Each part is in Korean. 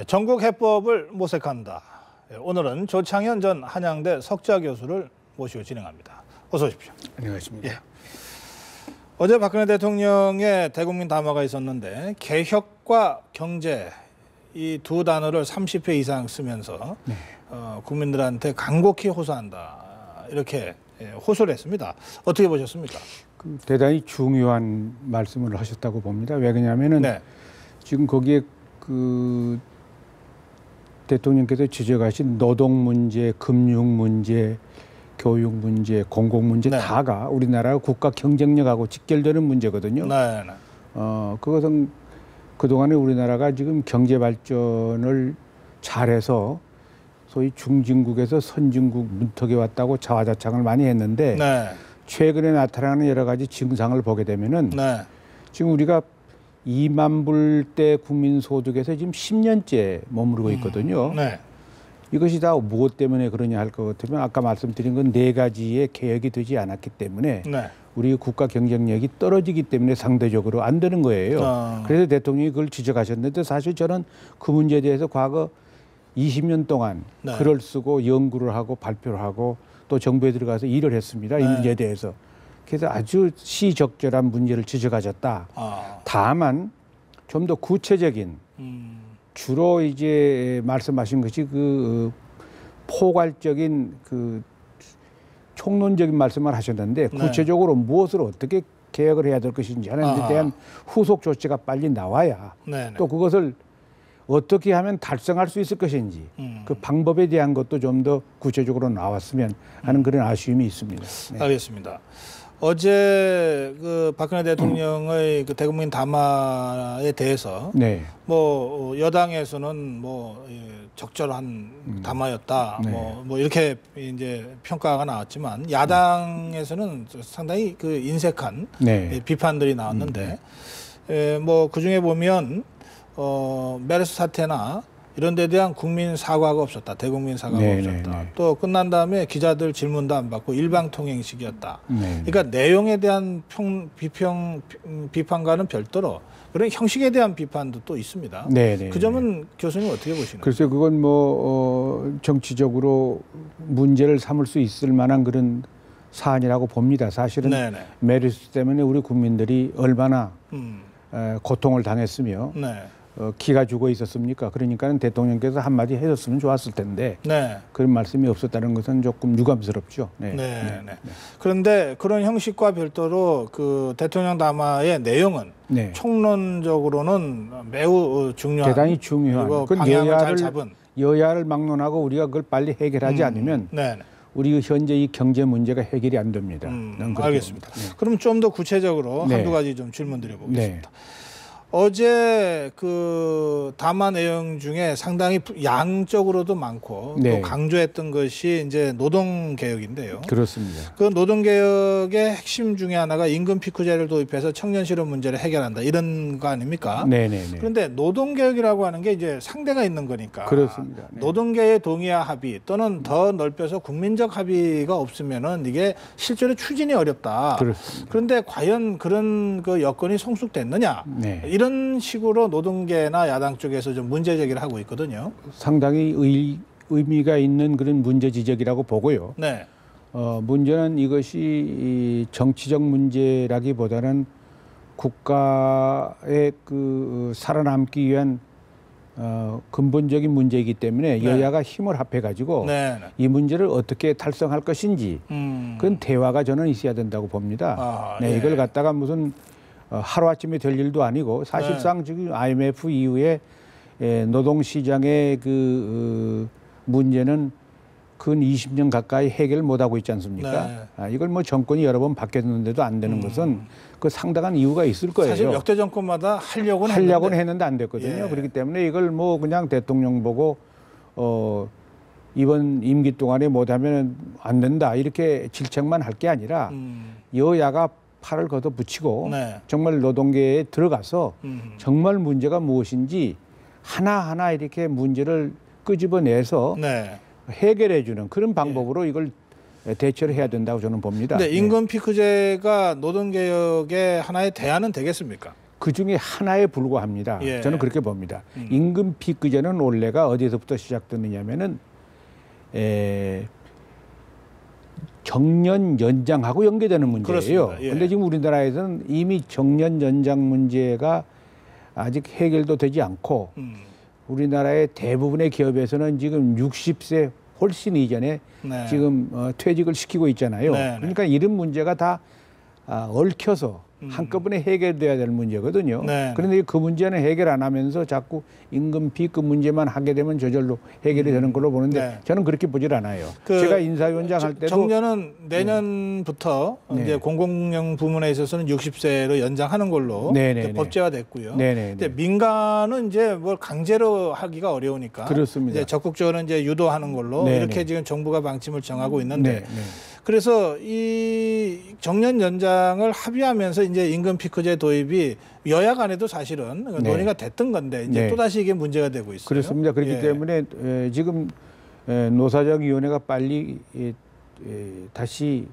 전국 해법을 모색한다. 오늘은 조창현 전 한양대 석좌 교수를 모시고 진행합니다. 어서 오십시오. 안녕하십니까. 예. 어제 박근혜 대통령의 대국민 담화가 있었는데 개혁과 경제 이 두 단어를 30회 이상 쓰면서 국민들한테 간곡히 호소한다. 이렇게 호소를 했습니다. 어떻게 보셨습니까? 대단히 중요한 말씀을 하셨다고 봅니다. 왜 그러냐면은 지금 거기에 대통령께서 지적하신 노동 문제, 금융 문제, 교육 문제, 공공 문제 다가 우리나라 국가 경쟁력하고 직결되는 문제거든요. 그것은 그동안에 우리나라가 지금 경제 발전을 잘해서 소위 중진국에서 선진국 문턱에 왔다고 자화자찬을 많이 했는데 최근에 나타나는 여러 가지 증상을 보게 되면은 지금 우리가 2만 불대 국민 소득에서 지금 10년째 머무르고 있거든요. 이것이 다 무엇 때문에 그러냐 할 것 같으면 아까 말씀드린 건 4가지의 개혁이 되지 않았기 때문에 우리 국가 경쟁력이 떨어지기 때문에 상대적으로 안 되는 거예요. 그래서 대통령이 그걸 지적하셨는데 사실 저는 그 문제에 대해서 과거 20년 동안 글을 쓰고 연구를 하고 발표를 하고 또 정부에 들어가서 일을 했습니다. 이 문제에 대해서. 그래서 아주 시적절한 문제를 지적하셨다. 다만 좀 더 구체적인 주로 이제 말씀하신 것이 포괄적인 총론적인 말씀을 하셨는데 구체적으로 무엇을 어떻게 개혁을 해야 될 것인지 하는 데 대한 후속 조치가 빨리 나와야 또 그것을 어떻게 하면 달성할 수 있을 것인지 그 방법에 대한 것도 좀 더 구체적으로 나왔으면 하는 그런 아쉬움이 있습니다. 알겠습니다. 어제 박근혜 대통령의 대국민 담화에 대해서 뭐 여당에서는 뭐 적절한 담화였다 뭐 이렇게 이제 평가가 나왔지만 야당에서는 상당히 인색한 비판들이 나왔는데 뭐 그중에 보면 메르스 사태나 이런 데 대한 국민 사과가 없었다. 대국민 사과가 없었다. 또 끝난 다음에 기자들 질문도 안 받고 일방통행식이었다. 그러니까 내용에 대한 비판과는 별도로 그런 형식에 대한 비판도 또 있습니다. 그 점은 교수님 어떻게 보시나요? 글쎄요. 그건 뭐 정치적으로 문제를 삼을 수 있을 만한 그런 사안이라고 봅니다. 사실은 메르스 때문에 우리 국민들이 얼마나 고통을 당했으며 기가 죽어 있었습니까? 그러니까는 대통령께서 한마디 해줬으면 좋았을 텐데 그런 말씀이 없었다는 것은 조금 유감스럽죠. 그런데 그런 형식과 별도로 대통령 담화의 내용은 총론적으로는 매우 중요한 대단히 중요한 방향을 잘 잡은 여야를 막론하고 우리가 그걸 빨리 해결하지 않으면 우리 현재 이 경제 문제가 해결이 안 됩니다. 알겠습니다. 그럼 좀 더 구체적으로 한두 가지 좀 질문드려보겠습니다. 어제 담화 내용 중에 상당히 양적으로도 많고 또 강조했던 것이 이제 노동개혁인데요. 그렇습니다. 그 노동개혁의 핵심 중에 하나가 임금 피크제를 도입해서 청년 실업 문제를 해결한다. 이런 거 아닙니까? 그런데 노동개혁이라고 하는 게 이제 상대가 있는 거니까. 그렇습니다. 노동계의 동의와 합의 또는 더 넓혀서 국민적 합의가 없으면은 이게 실제로 추진이 어렵다. 그런데 과연 그런 여건이 성숙됐느냐? 이런 식으로 노동계나 야당 쪽에서 좀 문제 제기를 하고 있거든요. 상당히 의미가 있는 그런 문제 지적이라고 보고요. 문제는 이것이 정치적 문제라기보다는 국가의 살아남기 위한 근본적인 문제이기 때문에 여야가 힘을 합해가지고 이 문제를 어떻게 달성할 것인지 그런 대화가 저는 있어야 된다고 봅니다. 이걸 갖다가 무슨 하루아침에 될 일도 아니고 사실상 지금 IMF 이후에 노동시장의 문제는 근 20년 가까이 해결을 못하고 있지 않습니까? 이걸 뭐 정권이 여러 번 바뀌었는데도 안 되는 것은 상당한 이유가 있을 거예요. 사실 역대 정권마다 하려고는 했는데 안 됐거든요. 그렇기 때문에 이걸 뭐 그냥 대통령 보고 이번 임기 동안에 못하면 안 된다 이렇게 질책만 할 게 아니라 여야가 팔을 걷어붙이고 정말 노동계에 들어가서 정말 문제가 무엇인지 하나하나 이렇게 문제를 끄집어내서 해결해주는 그런 방법으로 이걸 대처를 해야 된다고 저는 봅니다. 근데 임금 피크제가 노동개혁의 하나의 대안은 되겠습니까? 그 중에 하나에 불과합니다. 예. 저는 그렇게 봅니다. 임금 피크제는 원래가 어디서부터 시작됐느냐면은 정년 연장하고 연계되는 문제예요. 그런데 지금 우리나라에서는 이미 정년 연장 문제가 아직 해결도 되지 않고 우리나라의 대부분의 기업에서는 지금 60세 훨씬 이전에 네. 지금 퇴직을 시키고 있잖아요. 네. 그러니까 이런 문제가 다 얽혀서 한꺼번에 해결돼야 될 문제거든요. 네. 그런데 그 문제는 해결 안 하면서 자꾸 임금 피크 문제만 하게 되면 저절로 해결이 되는 걸로 보는데 네. 저는 그렇게 보질 않아요. 제가 인사위원장 할 때도 정년은 내년부터 이제 공공용 부문에 있어서는 60세로 연장하는 걸로 이제 법제화됐고요. 근데 민간은 이제 뭘 강제로 하기가 어려우니까 그렇습니다. 이제 적극적으로 이제 유도하는 걸로 이렇게 지금 정부가 방침을 정하고 있는데 그래서 이 정년 연장을 합의하면서 이제 임금 피크제 도입이 여야 간에도 사실은 논의가 됐던 건데 이제 또 다시 이게 문제가 되고 있어요. 그렇습니다. 그렇기 때문에 지금 노사정위원회가 빨리 다시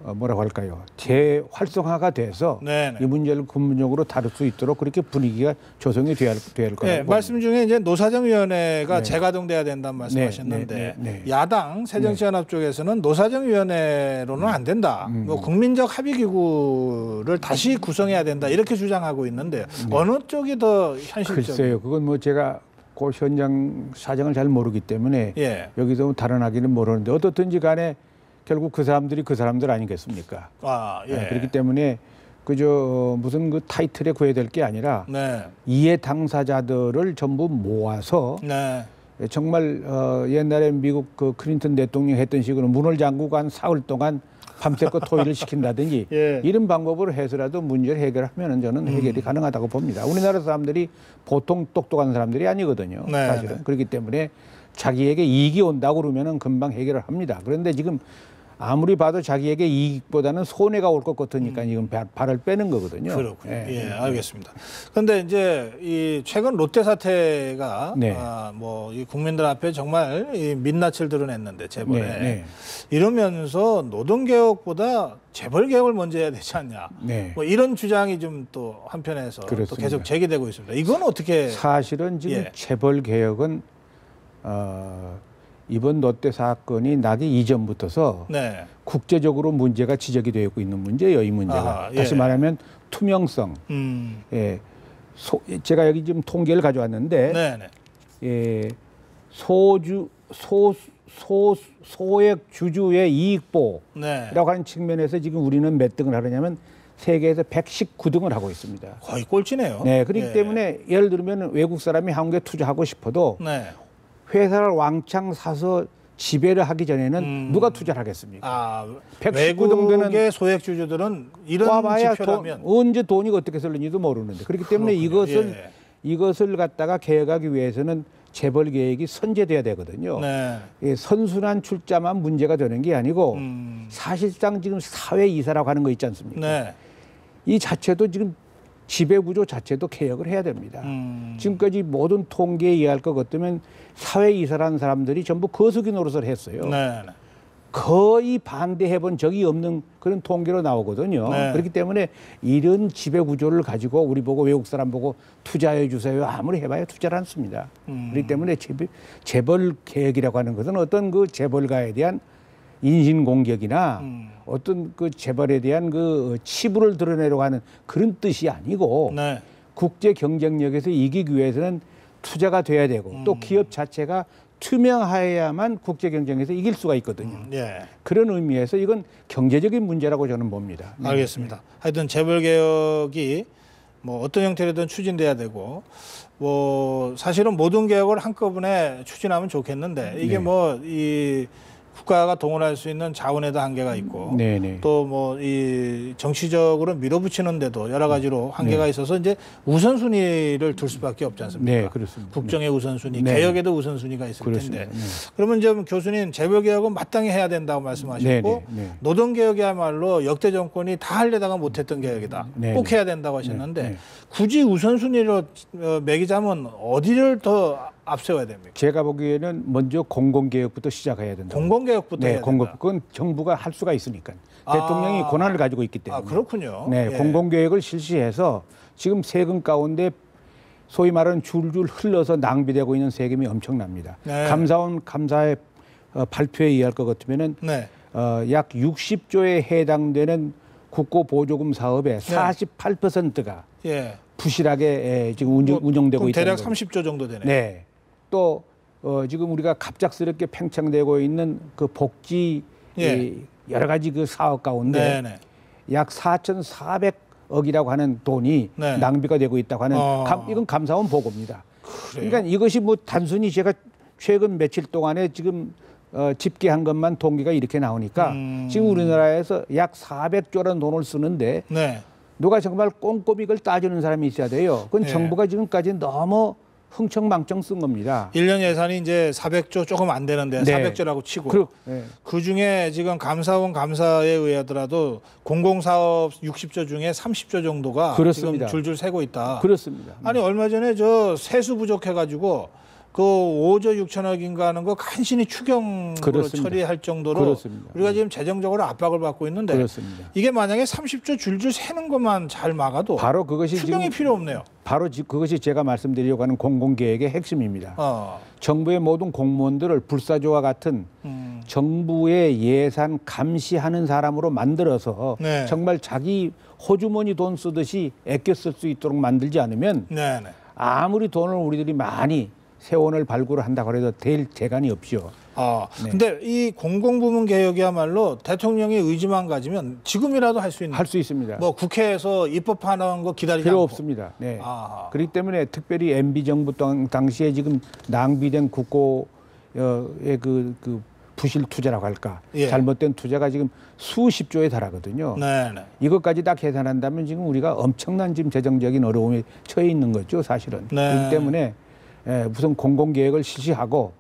뭐라고 할까요? 재활성화가 돼서 이 문제를 근본적으로 다룰 수 있도록 그렇게 분위기가 조성이 돼야 될 거라고 말씀 중에 이제 노사정위원회가 재가동돼야 된다는 말씀하셨는데 야당 새정치연합 쪽에서는 노사정위원회로는 안 된다. 뭐 국민적 합의기구를 다시 구성해야 된다 이렇게 주장하고 있는데 어느 쪽이 더 현실적이에요? 글쎄요. 그건 뭐 제가 그 현장 사정을 잘 모르기 때문에 여기서 달아나기는 모르는데 어떻든지 간에 결국 그 사람들이 그 사람들 아니겠습니까? 그렇기 때문에 그저 무슨 그 타이틀에 구애될 게 아니라 이해 당사자들을 전부 모아서 정말 옛날에 미국 그 클린턴 대통령이 했던 식으로 문을 잠그고 한 사흘 동안 밤새껏 토의를 시킨다든지 이런 방법으로 해서라도 문제를 해결하면 저는 해결이 가능하다고 봅니다. 우리나라 사람들이 보통 똑똑한 사람들이 아니거든요. 사실은. 그렇기 때문에 자기에게 이익이 온다고 그러면 금방 해결을 합니다. 그런데 지금 아무리 봐도 자기에게 이익보다는 손해가 올 것 같으니까 지금 발을 빼는 거거든요. 그렇군요. 알겠습니다. 그런데 이제 이 최근 롯데 사태가 뭐 이 국민들 앞에 정말 이 민낯을 드러냈는데 재벌에 이러면서 노동개혁보다 재벌개혁을 먼저 해야 되지 않냐. 뭐 이런 주장이 좀 또 한편에서 또 계속 제기되고 있습니다. 이건 어떻게? 사실은 지금 재벌개혁은 이번 롯데 사건이 나기 이전부터서 국제적으로 문제가 지적이 되고 있는 문제예요. 이 문제가. 다시 말하면 투명성. 제가 여기 지금 통계를 가져왔는데 소액 주주의 이익보라고 하는 측면에서 지금 우리는 몇 등을 하느냐면 세계에서 119등을 하고 있습니다. 거의 꼴찌네요. 그렇기 때문에 예를 들면 외국 사람이 한국에 투자하고 싶어도 회사를 왕창 사서 지배를 하기 전에는 누가 투자를 하겠습니까? 119등 되는 소액 주주들은 이런 지표라면 언제 돈이 어떻게 쓸는지도 모르는데 그렇기 때문에 이것을 갖다가 개혁하기 위해서는 재벌 개혁이 선제돼야 되거든요. 선순환 출자만 문제가 되는 게 아니고 사실상 지금 사회 이사라고 하는 거 있지 않습니까? 이 자체도 지금 지배구조 자체도 개혁을 해야 됩니다. 지금까지 모든 통계에 의할 것 같으면 사회 이사라는 사람들이 전부 거수기 노릇을 했어요. 거의 반대해본 적이 없는 그런 통계로 나오거든요. 그렇기 때문에 이런 지배구조를 가지고 우리 보고 외국 사람 보고 투자해 주세요. 아무리 해봐야 투자를 않습니다. 그렇기 때문에 재벌 개혁이라고 하는 것은 어떤 그 재벌가에 대한 인신공격이나 어떤 그 재벌에 대한 그 치부를 드러내려고 하는 그런 뜻이 아니고 국제 경쟁력에서 이기기 위해서는 투자가 돼야 되고 또 기업 자체가 투명해야만 국제 경쟁에서 이길 수가 있거든요. 그런 의미에서 이건 경제적인 문제라고 저는 봅니다. 알겠습니다. 하여튼 재벌 개혁이 뭐 어떤 형태로든 추진돼야 되고 뭐 사실은 모든 개혁을 한꺼번에 추진하면 좋겠는데 이게 뭐 이 국가가 동원할 수 있는 자원에도 한계가 있고 또 뭐 이 정치적으로 밀어붙이는데도 여러 가지로 한계가 있어서 이제 우선순위를 둘 수밖에 없지 않습니까? 그렇습니다. 국정의 우선순위, 개혁에도 우선순위가 있을 텐데 그러면 이제 교수님 재벌개혁은 마땅히 해야 된다고 말씀하셨고 노동개혁이야말로 역대 정권이 다 하려다가 못했던 개혁이다. 꼭 해야 된다고 하셨는데 굳이 우선순위로 매기자면 어디를 더 앞세워야 됩니까? 제가 보기에는 먼저 공공개혁부터 시작해야 된다. 공공개혁부터 해야 된다. 그건 정부가 할 수가 있으니까. 대통령이 권한을 가지고 있기 때문에. 그렇군요. 공공개혁을 실시해서 지금 세금 가운데 소위 말하는 줄줄 흘러서 낭비되고 있는 세금이 엄청납니다. 네. 감사원 감사의 발표에 의할 것 같으면은 네. 약 60조에 해당되는 국고 보조금 사업의 48%가 예. 부실하게 지금 운영되고 있다는 대략 거죠. 30조 정도 되네요. 네. 또 지금 우리가 갑작스럽게 팽창되고 있는 그 복지 여러 가지 그 사업 가운데 네네. 약 4,400억이라고 하는 돈이 네. 낭비가 되고 있다고 하는 이건 감사원 보고입니다. 그래요? 그러니까 이것이 뭐 단순히 제가 최근 며칠 동안에 지금 집계한 것만 통계가 이렇게 나오니까 지금 우리나라에서 약 400조라는 돈을 쓰는데 네. 누가 정말 꼼꼼히 이걸 따지는 사람이 있어야 돼요. 그건 네. 정부가 지금까지 너무 흥청망청 쓴 겁니다. 1년 예산이 이제 400조 조금 안 되는데 네. 400조라고 치고 그 중에 지금 감사원 감사에 의하더라도 공공사업 60조 중에 30조 정도가 그렇습니다. 지금 줄줄 새고 있다. 그렇습니다. 아니 얼마 전에 저 세수 부족해가지고 그 5조 6천억인가 하는 거 간신히 추경으로 처리할 정도로 그렇습니다. 우리가 지금 재정적으로 압박을 받고 있는데 그렇습니다. 이게 만약에 30조 줄줄 새는 것만 잘 막아도 바로 그것이 추경이 지금 필요 없네요. 바로 그것이 제가 말씀드리려고 하는 공공계획의 핵심입니다. 정부의 모든 공무원들을 불사조와 같은 정부의 예산 감시하는 사람으로 만들어서 네. 정말 자기 호주머니 돈 쓰듯이 아껴 쓸 수 있도록 만들지 않으면 네, 네. 아무리 돈을 우리들이 많이 세원을 발굴을 한다고 해도 될 재간이 없죠. 네. 근데 이 공공부문 개혁이야말로 대통령이 의지만 가지면 지금이라도 할 수 있는. 할 수 있습니다. 뭐 국회에서 입법하는 거 기다리지 필요 않고. 없습니다. 네. 그렇기 때문에 특별히 MB 정부 당시에 지금 낭비된 국고의 그 부실 투자라고 할까, 잘못된 투자가 지금 수십조에 달하거든요. 네네. 이것까지 다 계산한다면 지금 우리가 엄청난 지금 재정적인 어려움에 처해 있는 거죠, 사실은. 네. 그렇기 때문에 우선 공공계획을 실시하고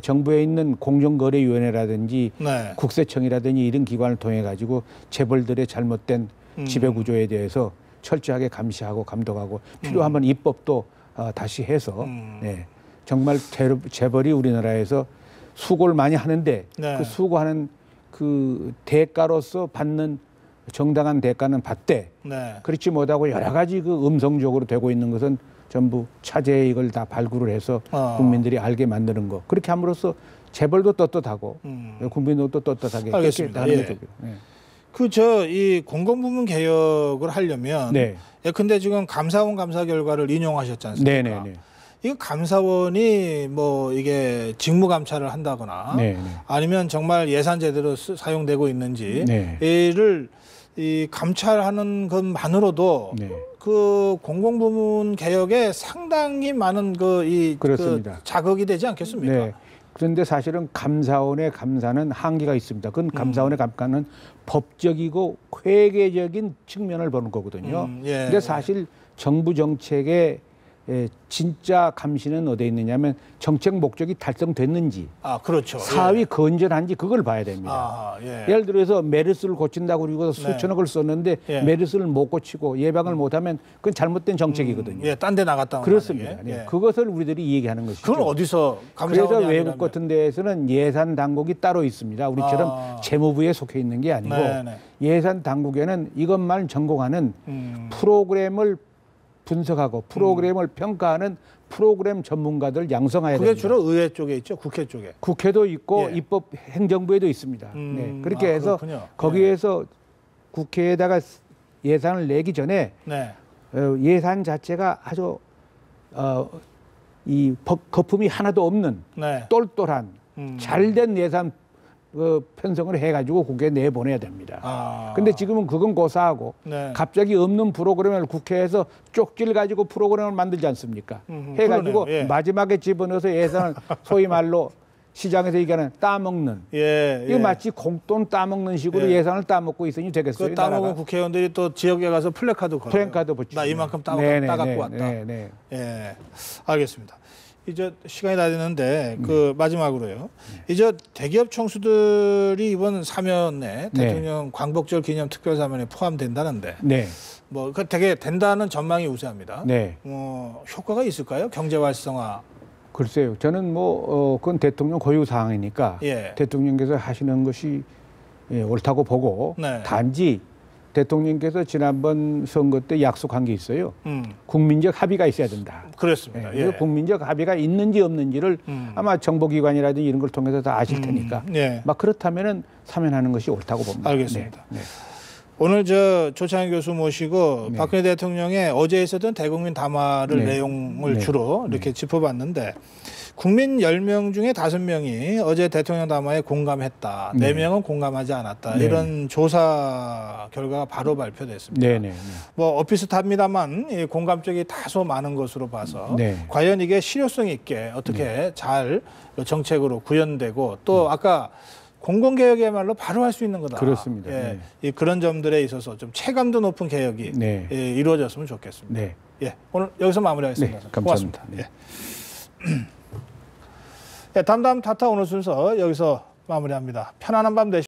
정부에 있는 공정거래위원회라든지 국세청이라든지 이런 기관을 통해 가지고 재벌들의 잘못된 지배구조에 대해서 철저하게 감시하고 감독하고 필요하면 입법도 다시 해서 정말 재벌이 우리나라에서 수고를 많이 하는데 그 수고하는 그 대가로서 받는 정당한 대가는 받되 그렇지 못하고 여러 가지 그 음성적으로 되고 있는 것은 전부 차제에 이걸 다 발굴을 해서 국민들이 알게 만드는 거. 그렇게 함으로써 재벌도 떳떳하고 국민들도 떳떳하게. 알겠습니다. 이 공공부문 개혁을 하려면 근데 지금 감사원 감사 결과를 인용하셨지 않습니까? 이거 감사원이 뭐 이게 직무 감찰을 한다거나 아니면 정말 예산 제대로 사용되고 있는지 이를 이 감찰하는 것만으로도 그 공공부문 개혁에 상당히 많은 그 자극이 되지 않겠습니까? 그런데 사실은 감사원의 감사는 한계가 있습니다. 그건 감사원의 감사는 법적이고 회계적인 측면을 보는 거거든요. 근데 사실 정부 정책의 진짜 감시는 어디에 있느냐면 정책 목적이 달성됐는지 그렇죠. 사업이 건전한지 그걸 봐야 됩니다. 예를 들어서 메르스를 고친다고 그러고 수천억을 썼는데 메르스를 못 고치고 예방을 못하면 그건 잘못된 정책이거든요. 딴 데 나갔다. 그렇습니다. 그것을 우리들이 얘기하는 것이죠. 그건 어디서 그래서 외국 같은 데에서는 예산 당국이 따로 있습니다. 우리처럼 재무부에 속해 있는 게 아니고 예산 당국에는 이것만 전공하는 프로그램을 분석하고 프로그램을 평가하는 프로그램 전문가들 양성해야 됩니다. 그게 주로 의회 쪽에 있죠? 국회 쪽에? 국회도 있고 입법 행정부에도 있습니다. 그렇게 해서 거기에서 국회에다가 예산을 내기 전에 예산 자체가 아주 이 거품이 하나도 없는 똘똘한 잘된 예산 편성을 해가지고 국회에 내보내야 됩니다. 근데 지금은 그건 고사하고 갑자기 없는 프로그램을 국회에서 쪽지를 가지고 프로그램을 만들지 않습니까? 해가지고 마지막에 집어넣어서 예산을 소위 말로 시장에서 얘기하는 따먹는. 이거 마치 공돈 따먹는 식으로 예산을 따먹고 있으니 되겠어요? 그 따먹은 국회의원들이 또 지역에 가서 플래카드 걸어요. 플래카드 붙이고. 나 이만큼 따갖고 왔다. 알겠습니다. 이제 시간이 다 됐는데 그 마지막으로요. 이제 대기업 총수들이 이번 사면에 대통령 광복절 기념 특별 사면에 포함된다는데 뭐 그 되게 된다는 전망이 우세합니다. 효과가 있을까요? 경제 활성화. 글쎄요. 저는 뭐 그건 대통령 고유 사항이니까 대통령께서 하시는 것이 옳다고 보고 단지 대통령께서 지난번 선거 때 약속한 게 있어요. 국민적 합의가 있어야 된다. 그렇습니다. 예. 국민적 합의가 있는지 없는지를 아마 정보기관이라든지 이런 걸 통해서 다 아실 테니까 예. 막 그렇다면은 사면하는 것이 옳다고 봅니다. 알겠습니다. 네. 오늘 조창현 교수 모시고 박근혜 대통령의 어제 있었던 대국민 담화를 내용을 주로 이렇게 짚어봤는데 국민 10명 중에 5명이 어제 대통령 담화에 공감했다. 4명은 공감하지 않았다. 이런 조사 결과가 바로 발표됐습니다. 뭐 비슷합니다만 이 공감적이 다소 많은 것으로 봐서 과연 이게 실효성 있게 어떻게 잘 정책으로 구현되고 또 아까 공공개혁이야말로 바로 할 수 있는 거다. 그렇습니다. 이 그런 점들에 있어서 좀 체감도 높은 개혁이 이루어졌으면 좋겠습니다. 예, 오늘 여기서 마무리하겠습니다. 감사합니다. 고맙습니다. 예, 담담 타타 오늘 순서 여기서 마무리합니다. 편안한 밤 되십시오.